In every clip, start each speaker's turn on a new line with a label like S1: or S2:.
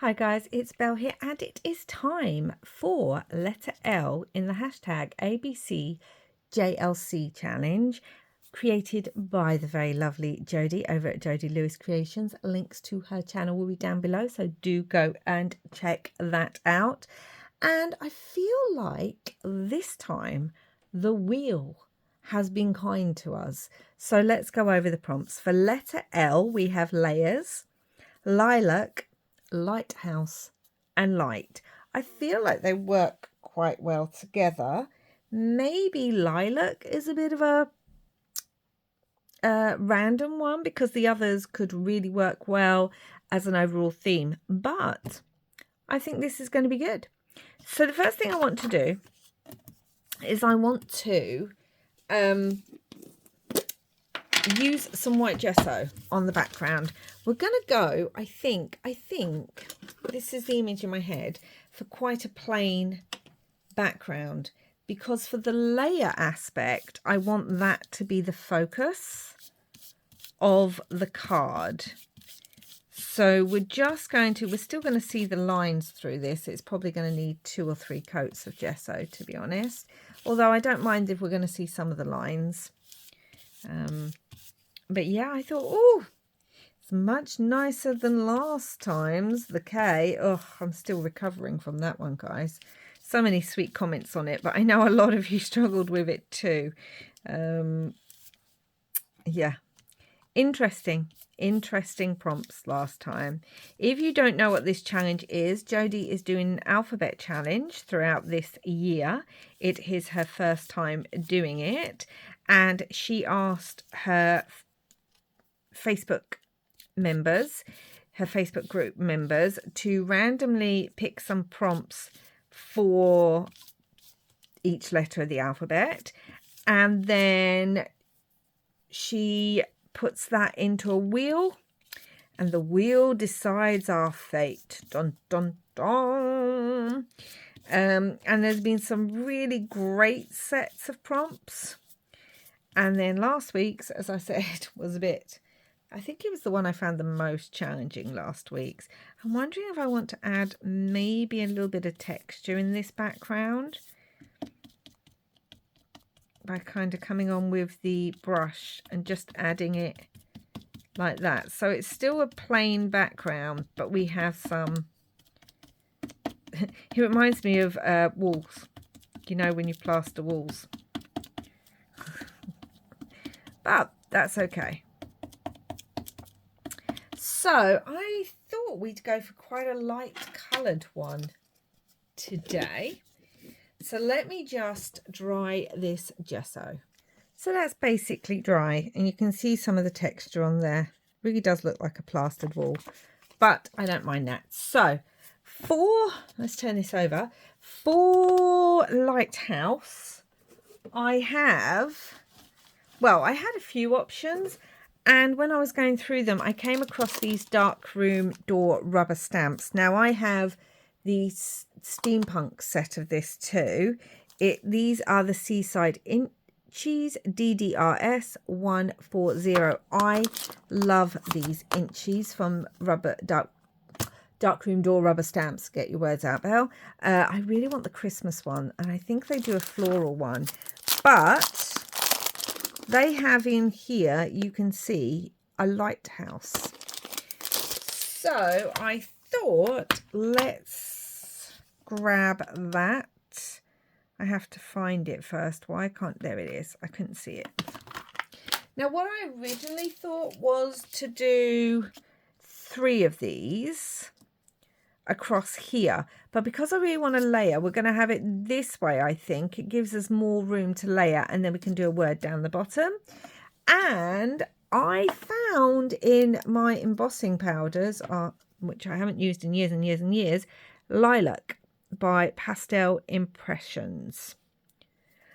S1: Hi guys, it's Belle here and it is time for letter L in the hashtag ABCJLC challenge created by the very lovely Jodi over at Jodi Lewis Creations. Links to her channel will be down below, so do go and check that out. And I feel like this time the wheel has been kind to us. So let's go over the prompts. For letter L, we have layers, lilac, lighthouse and light. I feel like they work quite well together. Maybe lilac is a bit of a random one because the others could really work well as an overall theme, but I think this is going to be good. So the first thing I want to do is I want to use some white gesso on the background. We're going to go, I think this is the image in my head, for quite a plain background, because for the layer aspect I want that to be the focus of the card. So we're still going to see the lines through this. It's probably going to need 2 or 3 coats of gesso, to be honest, although I don't mind if we're going to see some of the lines. But yeah, I thought, oh, it's much nicer than last time's, the K. Oh, I'm still recovering from that one, guys. So many sweet comments on it, but I know a lot of you struggled with it too. Yeah, interesting prompts last time. If you don't know what this challenge is, Jodi is doing an alphabet challenge throughout this year. It is her first time doing it, and she asked her Facebook members, her Facebook group members, to randomly pick some prompts for each letter of the alphabet, and then she puts that into a wheel, and the wheel decides our fate. Dun dun dun. And there's been some really great sets of prompts, and then last week's, as I said, was a bit, I think it was the one I found the most challenging last week's. I'm wondering if I want to add maybe a little bit of texture in this background by kind of coming on with the brush and just adding it like that. So it's still a plain background, but we have some, it reminds me of walls, you know, when you plaster walls. But that's okay. So I thought we'd go for quite a light coloured one today. So let me just dry this gesso. So that's basically dry, and you can see some of the texture on there. It really does look like a plastered wall, but I don't mind that. So let's turn this over. For lighthouse, I had a few options. And when I was going through them, I came across these darkroom door rubber stamps. Now, I have the steampunk set of this too. These are the Seaside Inchies DDRS 140. I love these Inchies from darkroom door rubber stamps. Get your words out, Belle. I really want the Christmas one, and I think they do a floral one. But they have in here, you can see, a lighthouse. So I thought, let's grab that. I have to find it first. Why can't, there it is. I couldn't see it. Now, what I originally thought was to do 3 of these across here, but because I really want to layer, we're going to have it this way. I think it gives us more room to layer, and then we can do a word down the bottom. And I found in my embossing powders, which I haven't used in years and years and years, lilac by Pastel Impressions.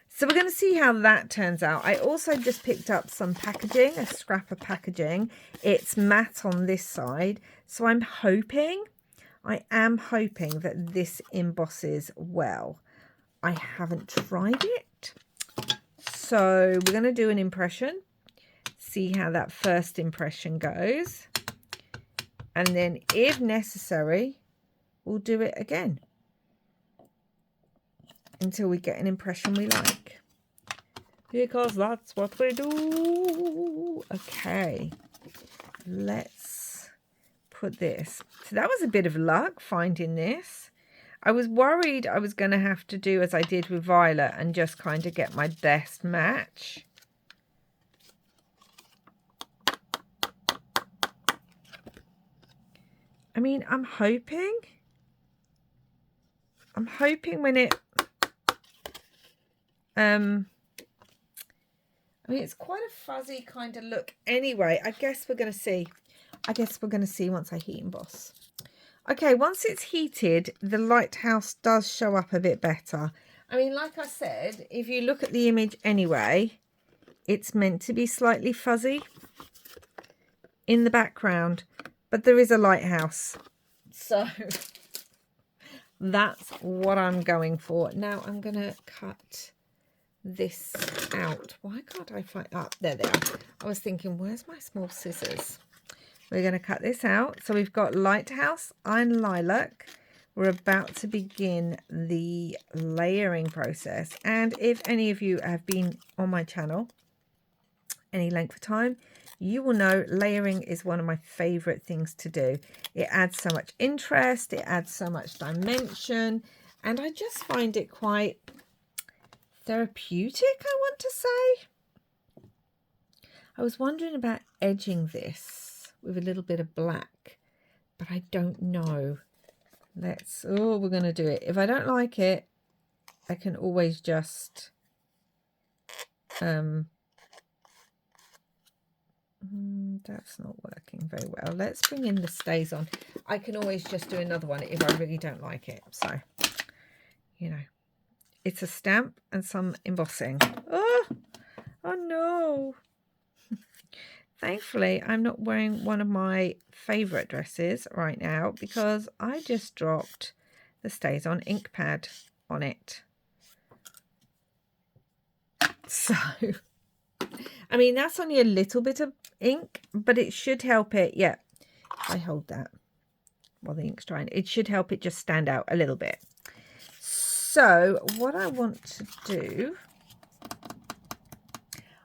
S1: So we're going to see how that turns out. I also just picked up some packaging, a scrap of packaging. It's matte on this side, so I am hoping that this embosses well. I haven't tried it. So we're going to do an impression, see how that first impression goes. And then if necessary, we'll do it again until we get an impression we like. Because that's what we do. Okay, let's put this. So that was a bit of luck finding this. I was worried I was going to have to do as I did with Violet and just kind of get my best match. I mean, I'm hoping when it, I mean, it's quite a fuzzy kind of look anyway. I guess we're going to see. Once I heat emboss. Okay, once it's heated, the lighthouse does show up a bit better. I mean, like I said, if you look at the image anyway, it's meant to be slightly fuzzy in the background, but there is a lighthouse. So that's what I'm going for. Now I'm going to cut this out. Why can't I find... Oh, there they are. I was thinking, where's my small scissors? We're going to cut this out. So we've got Lighthouse and Lilac. We're about to begin the layering process. And if any of you have been on my channel any length of time, you will know layering is one of my favorite things to do. It adds so much interest, it adds so much dimension, and I just find it quite therapeutic, I want to say. I was wondering about edging this with a little bit of black, but I don't know. We're going to do it. If I don't like it, I can always just that's not working very well. Let's bring in the stays on. I can always just do another one if I really don't like it. So, you know, it's a stamp and some embossing. Oh no. Thankfully, I'm not wearing one of my favourite dresses right now because I just dropped the Stays On ink pad on it. So, I mean, that's only a little bit of ink, but it should help it. Yeah, I hold that while the ink's drying. It should help it just stand out a little bit. So, what I want to do,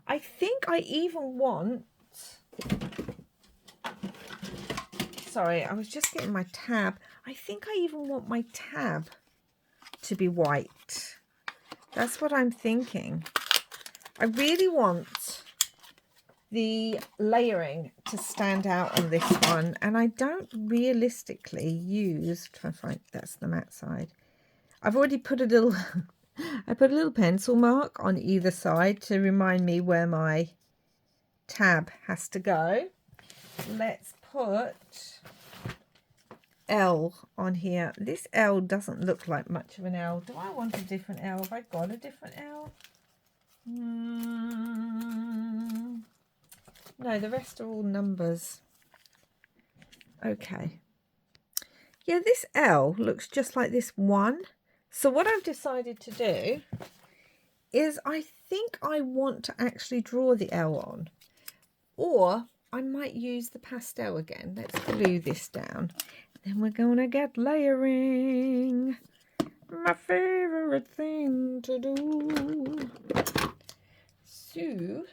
S1: I think I even want... Sorry, I was just getting my tab. I think I even want my tab to be white. That's what I'm thinking. I really want the layering to stand out on this one, and I don't realistically use... Try to find... That's the matte side. I've already put a little... I put a little pencil mark on either side to remind me where my tab has to go. Let's put L on here. This L doesn't look like much of an L. Do I want a different L? Have I got a different L? No, the rest are all numbers. Okay. Yeah, this L looks just like this one. So what I've decided to do is I think I want to actually draw the L on. Or I might use the pastel again. Let's glue this down. Then we're going to get layering. My favorite thing to do. So,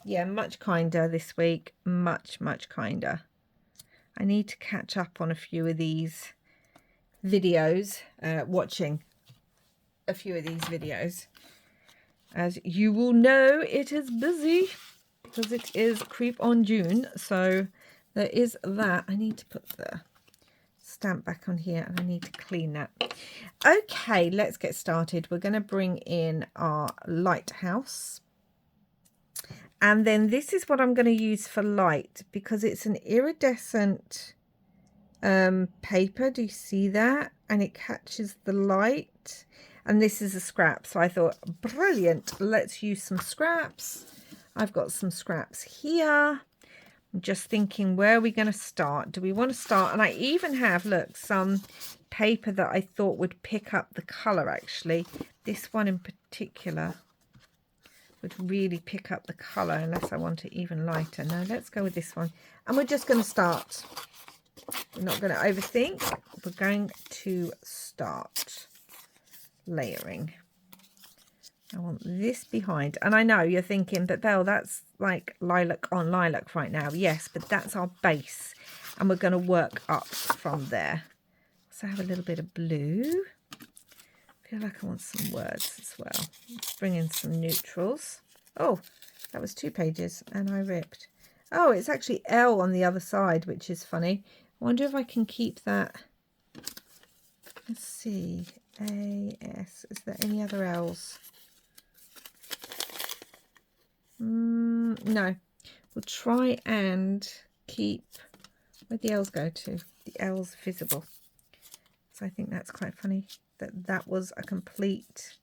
S1: yeah, much kinder this week. Much kinder. I need to catch up on a few of these videos. Watching a few of these videos. As you will know, it is busy. Because it is creep on June, so there is that. I need to put the stamp back on here and I need to clean that. Okay, let's get started. We're going to bring in our lighthouse. And then this is what I'm going to use for light because it's an iridescent paper. Do you see that? And it catches the light. And this is a scrap. So I thought, brilliant. Let's use some scraps. I've got some scraps here. I'm just thinking, where are we going to start? Do we want to start? And I even have, look, some paper that I thought would pick up the colour, actually. This one in particular would really pick up the colour unless I want it even lighter. No, let's go with this one. And we're just going to start. We're not going to overthink. we're going to start layering. I want this behind, and I know you're thinking, but Belle, that's like lilac on lilac right now. Yes, but that's our base, and we're going to work up from there. So I have a little bit of blue. I feel like I want some words as well. Let's bring in some neutrals. Oh, that was 2 pages, and I ripped. Oh, it's actually L on the other side, which is funny. I wonder if I can keep that. Let's see. A, S. Is there any other L's? No. We'll try and keep... Where'd the L's go to? The L's visible. So I think that's quite funny that that was a complete...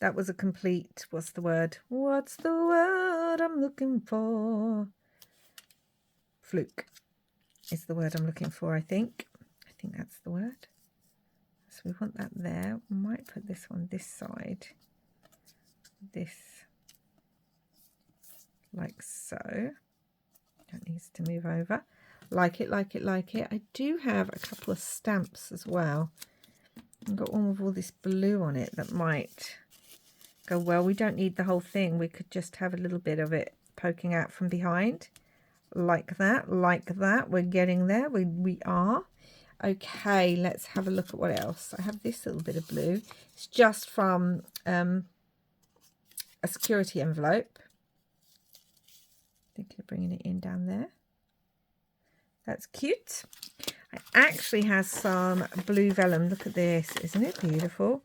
S1: That was a complete... What's the word? What's the word I'm looking for? Fluke is the word I'm looking for, I think. I think that's the word. So we want that there. We might put this one this side. This. Like so. That needs to move over. Like it, like it, like it. I do have a couple of stamps as well. I've got one with all this blue on it that might go well. We don't need the whole thing. We could just have a little bit of it poking out from behind. Like that, like that. We're getting there. We are. Okay, let's have a look at what else. I have this little bit of blue. It's just from a security envelope. Thinking of bringing it in down there. That's cute. I actually have some blue vellum. Look at this. Isn't it beautiful?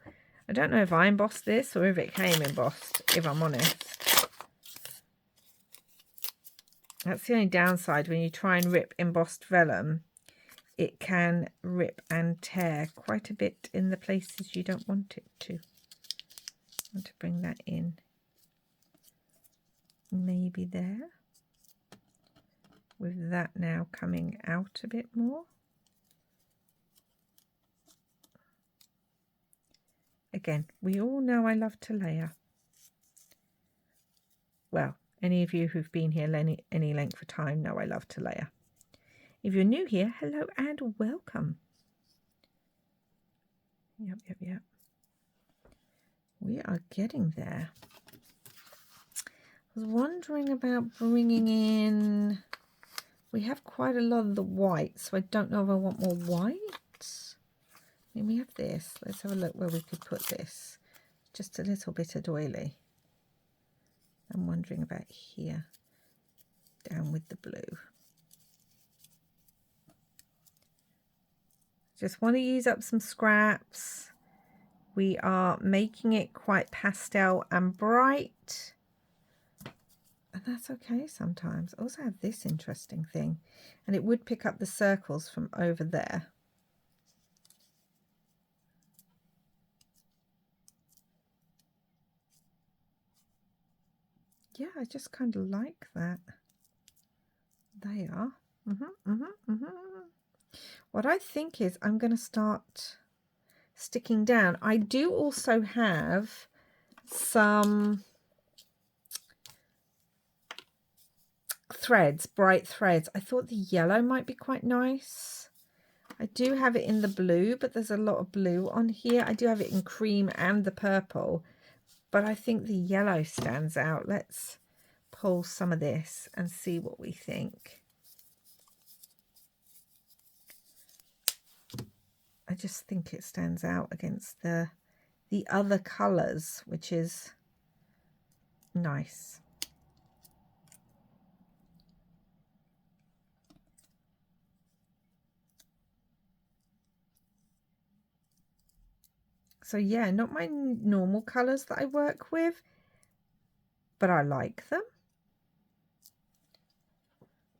S1: I don't know if I embossed this or if it came embossed, if I'm honest. That's the only downside when you try and rip embossed vellum. It can rip and tear quite a bit in the places you don't want it to. I want to bring that in. Maybe there. With that now coming out a bit more. Again, we all know I love to layer. Well, any of you who've been here any length of time know I love to layer. If you're new here, hello and welcome. Yep. We are getting there. I was wondering about bringing in... We have quite a lot of the white, so I don't know if I want more white. I mean, we have this. Let's have a look where we could put this. Just a little bit of doily. I'm wondering about here. Down with the blue. Just want to use up some scraps. We are making it quite pastel and bright. And that's okay sometimes. I also have this interesting thing. And it would pick up the circles from over there. Yeah, I just kind of like that. They are. What I think is I'm going to start sticking down. I do also have some threads, bright threads. I thought the yellow might be quite nice. I do have it in the blue, but there's a lot of blue on here. I do have it in cream and the purple, but I think the yellow stands out. Let's pull some of this and see what we think. I just think it stands out against the other colours, which is nice. So yeah, not my normal colours that I work with, but I like them.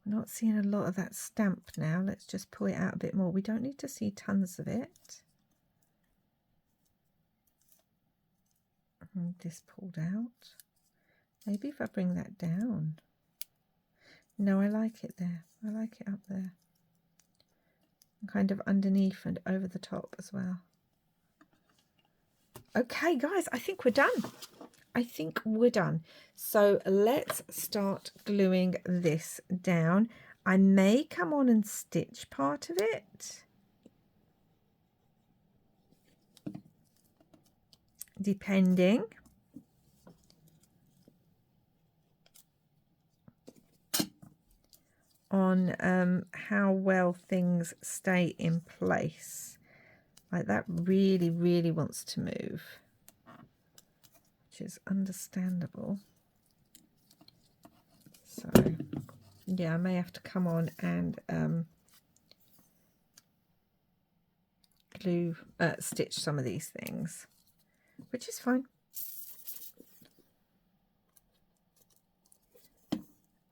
S1: I'm not seeing a lot of that stamp now. Let's just pull it out a bit more. We don't need to see tons of it. And this pulled out. Maybe if I bring that down. No, I like it there. I like it up there. And kind of underneath and over the top as well. Okay, guys, I think we're done. I think we're done. So let's start gluing this down. I may come on and stitch part of it, depending. On how well things stay in place. Like that really wants to move, which is understandable. So yeah, I may have to come on and stitch some of these things, which is fine.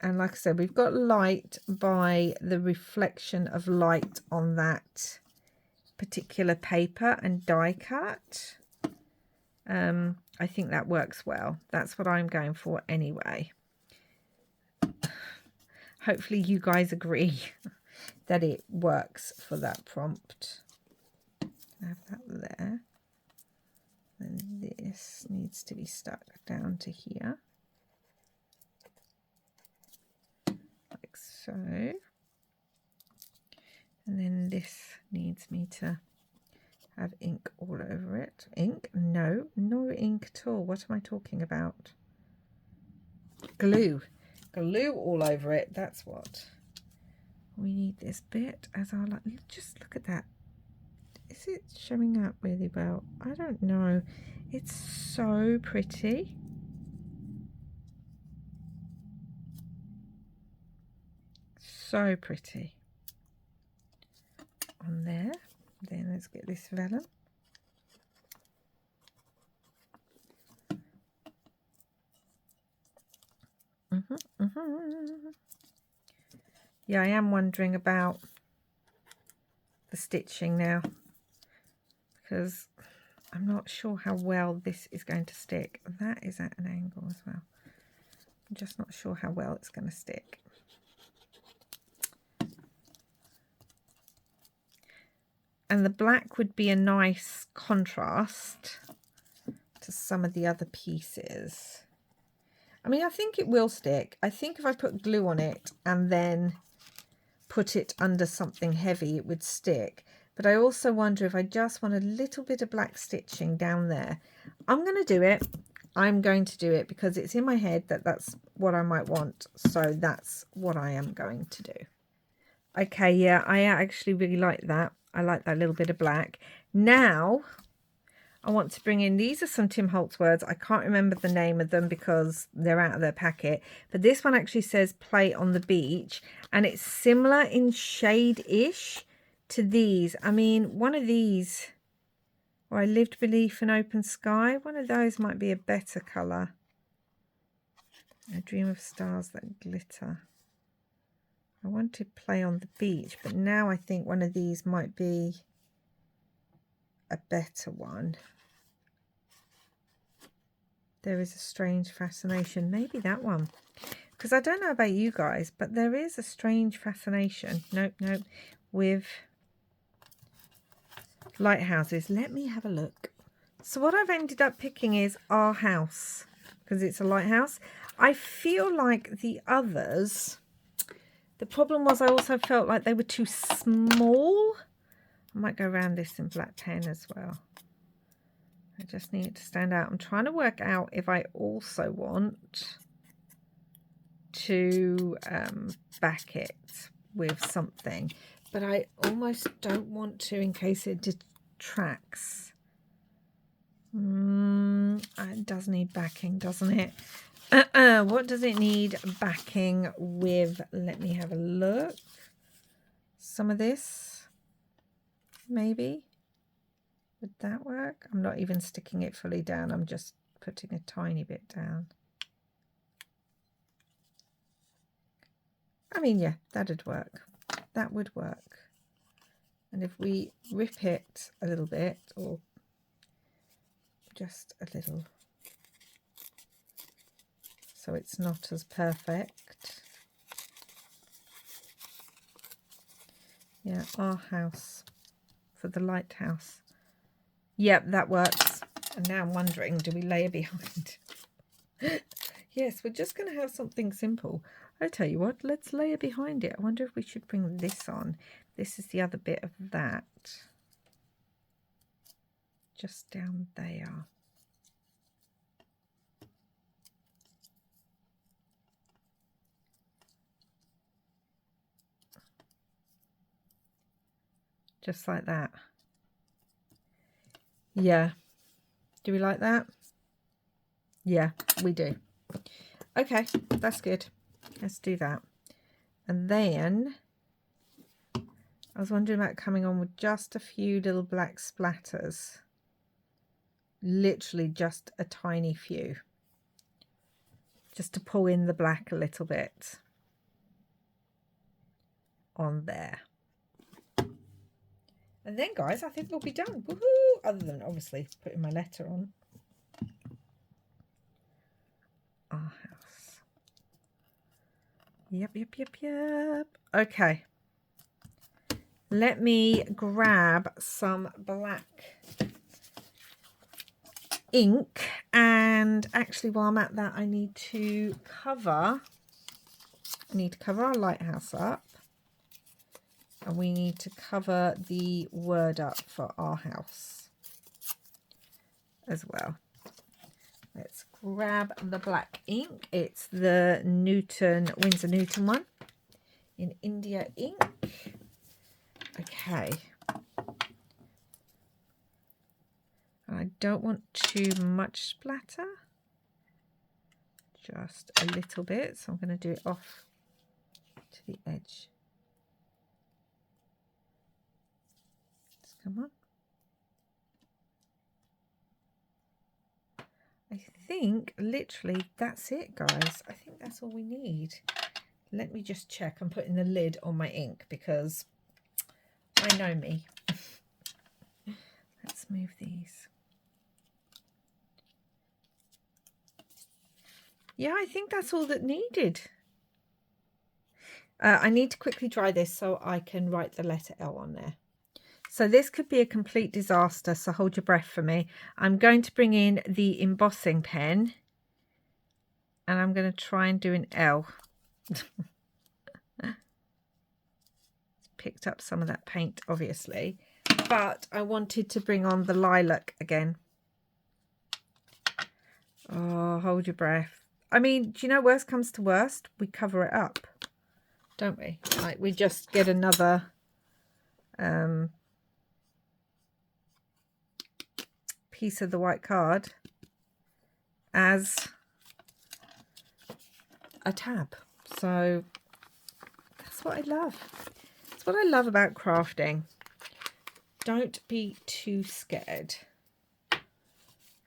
S1: And like I said, we've got light by the reflection of light on that particular paper and die cut. I think that works well. That's what I'm going for anyway. Hopefully you guys agree that it works for that prompt. I have that there. And this needs to be stuck down to here. Like so. And then this needs me to have ink all over it. Ink? No, no ink at all. What am I talking about? Glue. Glue all over it. That's what. We need this bit as our, just look at that. Is it showing up really well? I don't know. It's so pretty. So pretty. On there. Then let's get this vellum. Yeah, I am wondering about the stitching now, because I'm not sure how well this is going to stick. That is at an angle as well. I'm just not sure how well it's going to stick. And the black would be a nice contrast to some of the other pieces. I mean, I think it will stick. I think if I put glue on it and then put it under something heavy, it would stick. But I also wonder if I just want a little bit of black stitching down there. I'm going to do it. I'm going to do it because it's in my head that that's what I might want. So that's what I am going to do. Okay, yeah, I actually really like that. I like that little bit of black. Now, I want to bring in, these are some Tim Holtz words. I can't remember the name of them because they're out of their packet. But this one actually says play on the beach. And it's similar in shade-ish to these. I mean, one of these, or I lived beneath an open sky. One of those might be a better colour. I dream of stars that glitter. I want to play on the beach, but now I think one of these might be a better one. There is a strange fascination. Maybe that one. Because I don't know about you guys, but there is a strange fascination. Nope, with lighthouses. Let me have a look. So what I've ended up picking is Our House, because it's a lighthouse. I feel like the others... The problem was I also felt like they were too small. I might go around this in black pen as well. I just need it to stand out. I'm trying to work out if I also want to back it with something. But I almost don't want to in case it detracts. It does need backing, doesn't it? What does it need backing with? Let me have a look. Some of this, maybe. Would that work? I'm not even sticking it fully down. I'm just putting a tiny bit down. I mean, yeah, that'd work. That would work. And if we rip it a little bit, or just a little, so it's not as perfect. Yeah, Our House for the lighthouse. Yep, that works. And now I'm wondering, do we layer behind? Yes, we're just going to have something simple. I'll tell you what, let's layer behind it. I wonder if we should bring this on. This is the other bit of that. Just down there. Just like that. Yeah. Do we like that? Yeah, we do. Okay, that's good. Let's do that. And then I was wondering about coming on with just a few little black splatters. Literally just a tiny few. Just to pull in the black a little bit on there. And then, guys, I think we'll be done. Woohoo! Other than obviously putting my letter on. Our house. Yep. Okay. Let me grab some black ink. And actually, while I'm at that, I need to cover our lighthouse up. And we need to cover the word up for our house as well. Let's grab the black ink. It's the Winsor Newton one in India ink. Okay. I don't want too much splatter. Just a little bit. So I'm going to do it off to the edge. Come on. I think literally that's it, guys. I think that's all we need. Let me just check. I'm putting the lid on my ink because I know me. Let's move these. Yeah, I think that's all that needed. I need to quickly dry this so I can write the letter L on there. So this could be a complete disaster, so hold your breath for me. I'm going to bring in the embossing pen and I'm going to try and do an L. Picked up some of that paint, obviously, but I wanted to bring on the lilac again. Oh, hold your breath. I mean, do you know, worst comes to worst, we cover it up, don't we? Like, we just get another... piece of the white card as a tab. So that's what I love. That's what I love about crafting. Don't be too scared.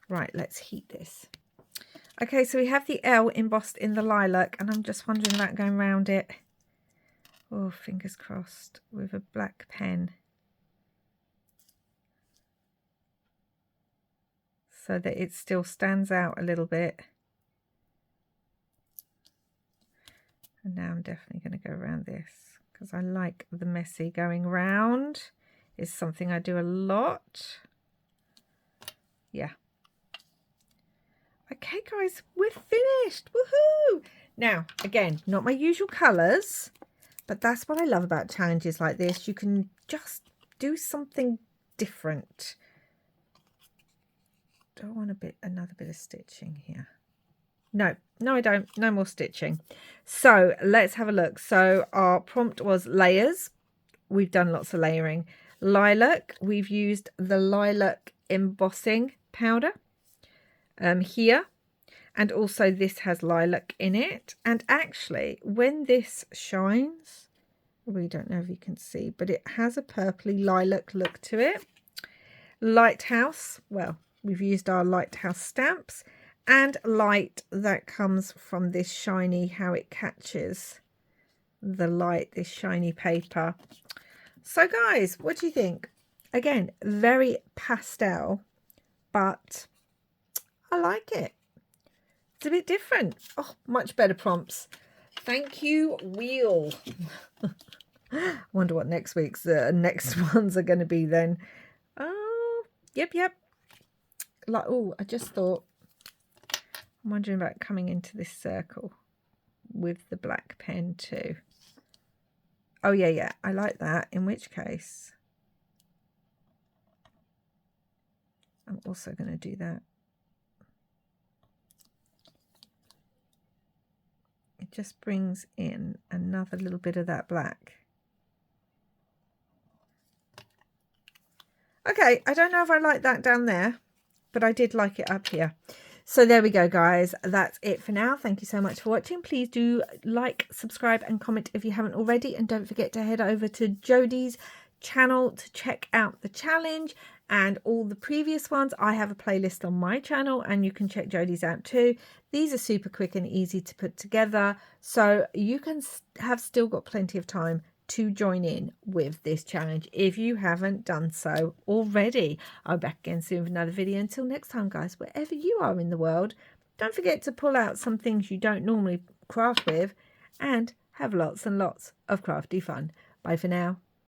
S1: Right, let's heat this. Okay, so we have the L embossed in the lilac, and I'm just wondering about going around it. Oh, fingers crossed, with a black pen. So that it still stands out a little bit. And now I'm definitely going to go around this because I like the messy going round. Is something I do a lot. Yeah. Okay, guys, we're finished. Woohoo! Now, again, not my usual colours, but that's what I love about challenges like this. You can just do something different. Do I want another bit of stitching here? No, I don't. No more stitching. So let's have a look. So our prompt was layers. We've done lots of layering. Lilac. We've used the lilac embossing powder here. And also this has lilac in it. And actually, when this shines, we don't know if you can see, but it has a purpley lilac look to it. Lighthouse. Well, we've used our lighthouse stamps and light that comes from this shiny, how it catches the light, this shiny paper. So guys, what do you think? Again, very pastel, but I like it. It's a bit different. Oh, much better prompts. Thank you, Wheel. I wonder what next week's next ones are going to be then. Oh, yep. Like, oh, I just thought, I'm wondering about coming into this circle. with the black pen too. Oh yeah, I like that, in which case I'm also going to do that. It just brings in another little bit of that black. Okay, I don't know if I like that down there, but I did like it up here. So there we go, guys. That's it for now. Thank you so much for watching. Please do like, subscribe and comment if you haven't already. And don't forget to head over to Jodi's channel to check out the challenge and all the previous ones. I have a playlist on my channel and you can check Jodi's out too. These are super quick and easy to put together. So you can have still got plenty of time to join in with this challenge if you haven't done so already. I'll be back again soon with another video. Until next time, guys, wherever you are in the world, don't forget to pull out some things you don't normally craft with and have lots and lots of crafty fun. Bye for now.